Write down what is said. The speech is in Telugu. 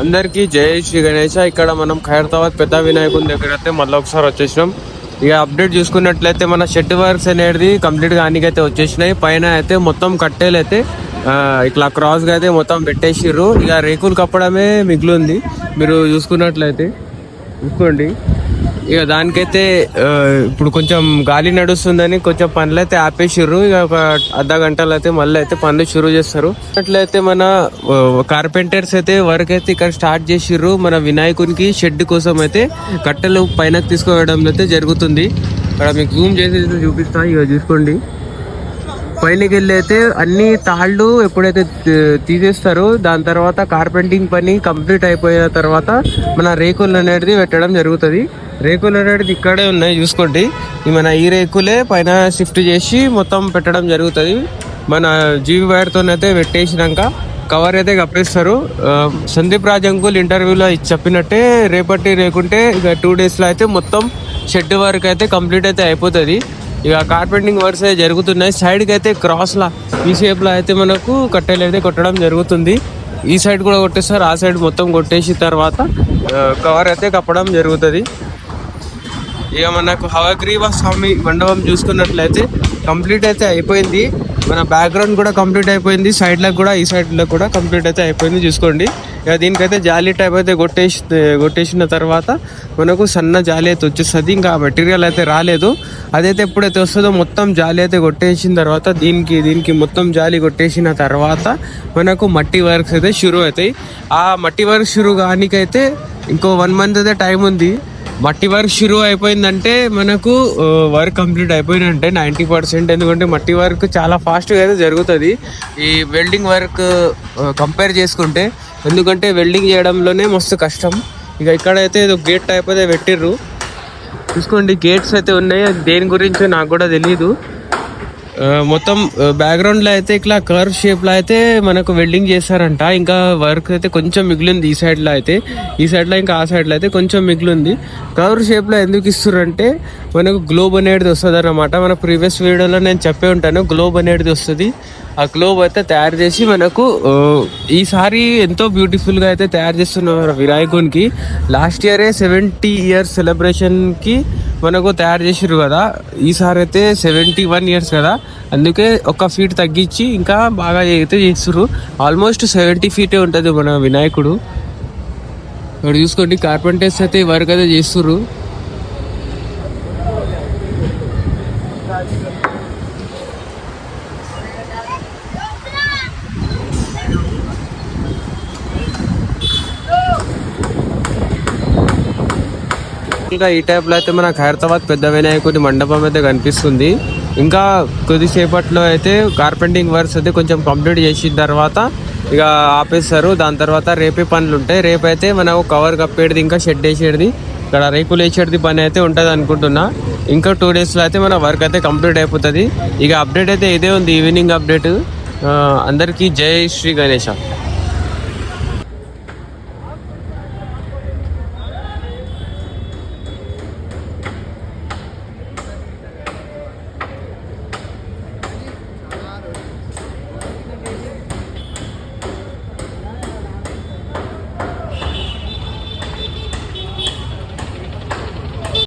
అందరికీ జై శ్రీ గణేష. ఇక్కడ మనం ఖైరతాబాద్ పెద్ద వినాయకుని దగ్గర అయితే మళ్ళీ ఒకసారి వచ్చేసినాం. ఇక అప్డేట్ చూసుకున్నట్లయితే మన షెడ్ వర్క్స్ అనేది కంప్లీట్ గా అయితే వచ్చేసినాయి. పైన అయితే మొత్తం కట్టేలు అయితే ఇట్లా క్రాస్ గా అయితే మొత్తం పెట్టేసిర్రు. ఇక రేకులు కప్పడమే మిగిలింది. మీరు చూసుకున్నట్లయితే చూసుకోండి. ఇక దానికైతే ఇప్పుడు కొంచెం గాలి నడుస్తుందని కొంచెం పనులు అయితే ఆపేసిర్రు. ఇక ఒక అర్ధ గంటలు అయితే మళ్ళీ అయితే పనులు షురూ చేస్తారు. అట్లయితే మన కార్పెంటర్స్ అయితే వర్క్ అయితే ఇక్కడ స్టార్ట్ చేసిర్రు. మన వినాయకునికి షెడ్ కోసం అయితే కట్టెలు పైన తీసుకోవడం అయితే జరుగుతుంది. ఇక్కడ మీకు జూమ్ చేసి చూపిస్తా. ఇక చూసుకోండి, పైనకి వెళ్ళి అయితే అన్ని తాళ్ళు ఎప్పుడైతే తీసేస్తారో దాని తర్వాత కార్పెంటింగ్ పని కంప్లీట్ అయిపోయిన తర్వాత మన రేకులు అనేది పెట్టడం జరుగుతుంది. రేకులు అనేది ఇక్కడే ఉన్నాయి చూసుకోండి. మన ఈ రేకులే పైన షిఫ్ట్ చేసి మొత్తం పెట్టడం జరుగుతుంది. మన జీవి వైర్తో అయితే పెట్టేసినాక కవర్ అయితే కప్పేస్తారు. సందీప్ రాజ్ అంకుల్ ఇంటర్వ్యూలో చెప్పినట్టే రేపటి రేకుంటే ఇక 2 daysలో అయితే మొత్తం షెడ్ వర్క్ అయితే కంప్లీట్ అయితే అయిపోతుంది. ఇక కార్పెంటింగ్ వర్క్స్ అయితే జరుగుతున్నాయి. సైడ్కి అయితే క్రాస్లా ఈ షేప్లో అయితే మనకు కట్టెలు అయితే కొట్టడం జరుగుతుంది. ఈ సైడ్ కూడా కొట్టేస్తారు, ఆ సైడ్ మొత్తం కొట్టేసిన తర్వాత కవర్ అయితే కప్పడం జరుగుతుంది. ఇక మనకు హవగ్రీవ స్వామి మండపం చూసుకున్నట్లయితే కంప్లీట్ అయితే అయిపోయింది. మన బ్యాక్గ్రౌండ్ కూడా కంప్లీట్ అయిపోయింది. సైడ్లకు కూడా ఈ సైడ్లో కూడా కంప్లీట్ అయితే అయిపోయింది చూసుకోండి. ఇక దీనికైతే జాలీ టైప్ అయితే కొట్టేసిన తర్వాత మనకు సన్న జాలీ అయితే వచ్చేస్తుంది. ఇంకా మెటీరియల్ అయితే రాలేదు. అదైతే ఎప్పుడైతే వస్తుందో మొత్తం జాలీ అయితే కొట్టేసిన తర్వాత దీనికి మొత్తం జాలీ కొట్టేసిన తర్వాత మనకు మట్టి వర్క్స్ అయితే షురూ అవుతాయి. ఆ మట్టి వర్క్ షురూ కానికైతే ఇంకో 1 month అయితే టైం ఉంది. మట్టి వర్క్ షురూ అయిపోయిందంటే మనకు వర్క్ కంప్లీట్ అయిపోయినంటే 90%. ఎందుకంటే మట్టి వర్క్ చాలా ఫాస్ట్గా అయితే జరుగుతుంది ఈ వెల్డింగ్ వర్క్ కంపేర్ చేసుకుంటే. ఎందుకంటే వెల్డింగ్ చేయడంలోనే మస్తు కష్టం. ఇక ఇక్కడైతే ఏదో గేట్ టైప్ అయితే పెట్టిర్రు చూసుకోండి. గేట్స్ అయితే ఉన్నాయి, అది దేని గురించో నాకు కూడా తెలీదు. మొత్తం బ్యాక్గ్రౌండ్లో అయితే ఇట్లా కర్వ్ షేప్లో అయితే మనకు వెల్డింగ్ చేస్తారంట. ఇంకా వర్క్ అయితే కొంచెం మిగిలింది ఈ సైడ్లో ఇంకా ఆ సైడ్లో అయితే కొంచెం మిగిలింది. కర్వ్ షేప్లో ఎందుకు ఇస్తారంటే మనకు గ్లోబ్ అనేది వస్తుంది అన్నమాట. మన ప్రీవియస్ వీడియోలో నేను చెప్పే ఉంటాను, గ్లోబ్ అనేది వస్తుంది. ఆ గ్లోబ్ అయితే తయారు చేసి మనకు ఈసారి ఎంతో బ్యూటిఫుల్గా అయితే తయారు చేస్తున్నారు వినాయకునికి. లాస్ట్ ఇయరే 70 years సెలబ్రేషన్కి మనకు తయారు చేసిర్రు కదా. ఈసారి అయితే 71 years కదా, అందుకే 1 feet తగ్గించి ఇంకా బాగా అయితే చేస్తుర్రు. ఆల్మోస్ట్ 70 feet ఉంటుంది మన వినాయకుడు. ఇక్కడ చూసుకోండి, కార్పెంటర్స్ అయితే వర్క్ అయితే చేస్తుర్రు. ఇంకా ఈ టైప్లో అయితే మన ఖైరతాబాద్ పెద్ద వినాయకుడి మండపం అయితే కనిపిస్తుంది. ఇంకా కొద్దిసేపట్లో అయితే కార్పెంటింగ్ వర్క్స్ అయితే కొంచెం కంప్లీట్ చేసిన తర్వాత ఇక ఆపేస్తారు. దాని తర్వాత రేపే పనులు ఉంటాయి. రేపైతే మనకు కవర్ కప్పేది ఇంకా షెడ్ వేసేది, ఇక్కడ రేకులు వేసేది పని అయితే ఉంటుంది అనుకుంటున్నా. ఇంకా 2 daysలో అయితే మన వర్క్ అయితే కంప్లీట్ అయిపోతుంది. ఇక అప్డేట్ అయితే ఇదే ఉంది, ఈవినింగ్ అప్డేట్. అందరికీ జై శ్రీ గణేష.